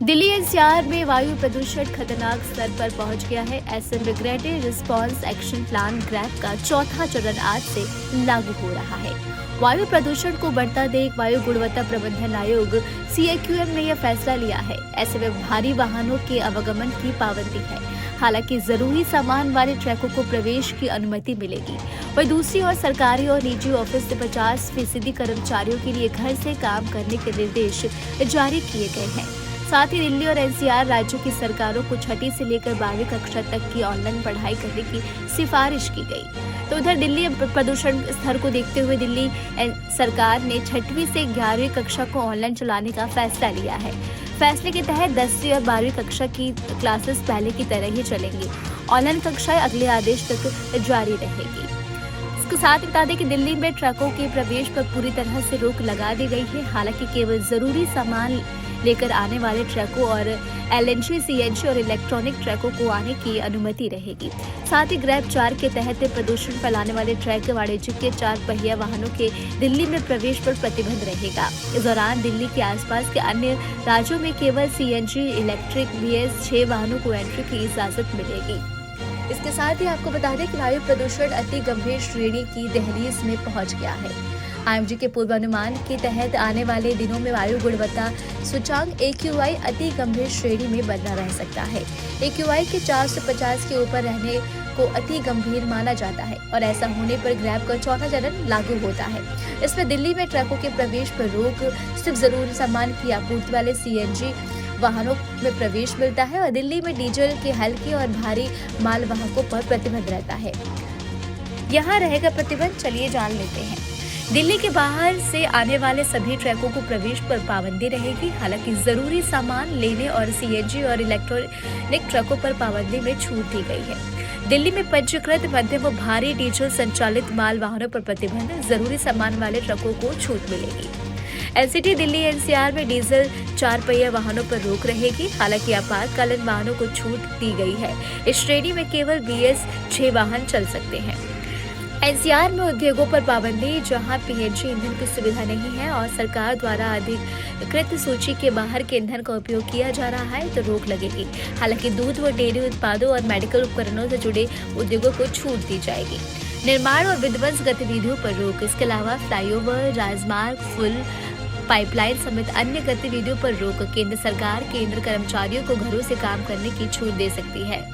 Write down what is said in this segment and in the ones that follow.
Delhi NCR में वायु प्रदूषण खतरनाक स्तर पर पहुंच गया है। ऐसे में graded response action plan grab का चौथा चरण आज से लागू हो रहा है। वायु प्रदूषण को बढ़ता देख वायु गुणवत्ता प्रबंधन आयोग CAQM ने यह फैसला लिया है। ऐसे में भारी वाहनों के आवागमन की पाबंदी है। हालांकि जरूरी सामान वाले ट्रकों को प्रवेश की अनुमति मिलेगी। वहीं दूसरी ओर सरकारी और निजी ऑफिस से 50% कर्मचारियों के लिए घर से काम करने के निर्देश जारी किए गए हैं। साथ ही दिल्ली और NCR राज्यों की सरकारों को छठी से लेकर 12वीं कक्षा तक की ऑनलाइन पढ़ाई करने की सिफारिश की गई। तो उधर दिल्ली प्रदूषण स्तर को देखते हुए दिल्ली सरकार ने छठवीं से 11वीं कक्षा को ऑनलाइन चलाने का फैसला लिया है। फैसले के तहत 10वीं और 12वीं कक्षा की क्लासेस पहले की तरह ही चलेंगी। ऑनलाइन कक्षाएं अगले आदेश तक जारी रहेगी। इसके साथ बता दें कि दिल्ली में ट्रकों के प्रवेश पर पूरी तरह से रोक लगा दी गई है। हालांकि केवल जरूरी सामान लेकर आने वाले ट्रकों और LNG, CNG और इलेक्ट्रॉनिक ट्रकों को आने की अनुमति रहेगी। साथ ही ग्रैप 4 के तहत प्रदूषण फैलाने वाले ट्रक वाणिज्यिक के 4 पहिया वाहनों के दिल्ली में प्रवेश पर प्रतिबंध रहेगा। इस दौरान दिल्ली के आसपास के अन्य राज्यों में केवल CNG इलेक्ट्रिक BS6 वाहनों को एंट्री की इजाजत मिलेगी। इसके साथ ही आपको बता दें कि वायु प्रदूषण अति गंभीर श्रेणी की दहलीज में पहुंच गया है। IMD के पूर्वानुमान के तहत आने वाले दिनों में वायु गुणवत्ता सूचकांक AQI अति गंभीर श्रेणी में बना रह सकता है। AQI के 450 के ऊपर रहने को अति गंभीर माना जाता है और ऐसा होने पर ग्रैप का चौथा चरण लागू होता है। इसमें दिल्ली में ट्रकों के प्रवेश पर रोक, सिर्फ जरूरी सामान की आपूर्ति वाले CNG वाहनों में प्रवेश मिलता है और दिल्ली में डीजल के हल्के और भारी माल वाहकों पर प्रतिबंध रहता है। यहाँ रहेगा प्रतिबंध, चलिए जान लेते हैं। दिल्ली के बाहर से आने वाले सभी ट्रकों को प्रवेश पर पाबंदी रहेगी। हालांकि जरूरी सामान लेने और CNG और इलेक्ट्रॉनिक ट्रकों पर पाबंदी में छूट दी गई है। दिल्ली में पंजीकृत मध्यम व भारी डीजल संचालित माल वाहनों पर प्रतिबंध, जरूरी सामान वाले ट्रकों को छूट मिलेगी। NCT दिल्ली NCR में डीजल 4 पहिया वाहनों पर रोक रहेगी। हालांकि आपातकालीन वाहनों को छूट दी गई है। इस श्रेणी में केवल BS6 वाहन चल सकते हैं। NCR में उद्योगों पर पाबंदी, जहां PNG ईंधन की सुविधा नहीं है और सरकार द्वारा अधिकृत सूची के बाहर के ईंधन का उपयोग किया जा रहा है तो रोक लगेगी। हालांकि दूध व डेयरी उत्पादों और मेडिकल उपकरणों से जुड़े उद्योगों को छूट दी जाएगी। निर्माण और विध्वंस गतिविधियों पर रोक। इसके अलावा फ्लाईओवर, राजमार्ग, पुल, पाइपलाइन समेत अन्य गतिविधियों पर रोक। केंद्र सरकार केंद्र कर्मचारियों को घरों से काम करने की छूट दे सकती है।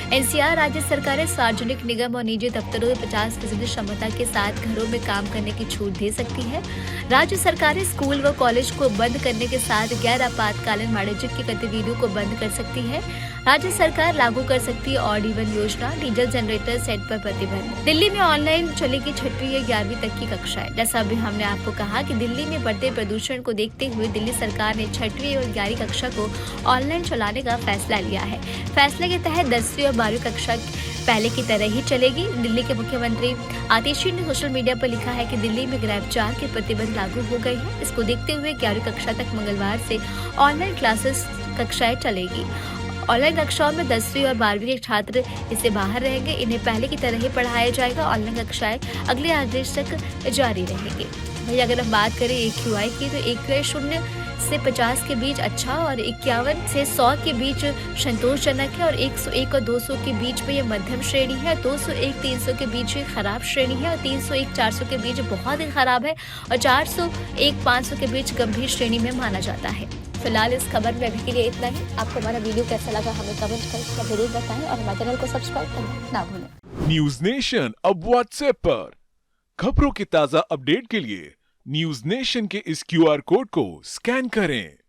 NCR राज्य सरकारें सार्वजनिक निगम और निजी दफ्तरों में 50% क्षमता के साथ घरों में काम करने की छूट दे सकती है। राज्य सरकारें स्कूल व कॉलेज को बंद करने के साथ गैर आपातकालीन वाणिज्यिक की गतिविधियों को बंद कर सकती है। राज्य सरकार लागू कर सकती है ऑड इवन योजना, डीजल जनरेटर सेट पर प्रतिबंध। दिल्ली में ऑनलाइन चलेगी छठवीं या 11वीं तक की कक्षाएं। जैसा अभी हमने आपको कहा कि दिल्ली में बढ़ते प्रदूषण को देखते हुए दिल्ली सरकार ने छठवीं और 11वीं कक्षा को ऑनलाइन चलाने का फैसला लिया है। फैसले के तहत 10वीं और 12वीं कक्षा पहले की तरह ही चलेगी। दिल्ली के मुख्यमंत्री आतिशी ने सोशल मीडिया पर लिखा है कि दिल्ली में ग्रैप 4 के प्रतिबंध लागू हो गए हैं। इसको देखते हुए 11वीं कक्षा तक मंगलवार से ऑनलाइन क्लासेस कक्षाएं चलेगी। ऑनलाइन कक्षाओं में 10वीं और 12वीं के छात्र इससे बाहर रहेंगे। इन्हें पहले की तरह ही पढ़ाया जाएगा। ऑनलाइन कक्षाएं अगले आदेश तक जारी रहेंगी। भाई अगर हम बात करें AQI की, तो AQI 0 से 50 के बीच अच्छा और 51 से 100 के बीच संतोषजनक है और 101 और 200 के बीच में ये मध्यम श्रेणी है। 201-300 के बीच ये खराब श्रेणी है और 301-400 के बीच बहुत ही खराब है और 401-500 के बीच गंभीर श्रेणी में माना जाता है। फिलहाल इस खबर में अभी के लिए इतना ही। आपको हमारा वीडियो कैसा लगा हमें कमेंट करके जरूर बताएं और हमारे चैनल को सब्सक्राइब करना ना भूलें। न्यूज नेशन अब व्हाट्सएप पर खबरों की ताजा अपडेट के लिए न्यूज नेशन के इस QR कोड को स्कैन करें।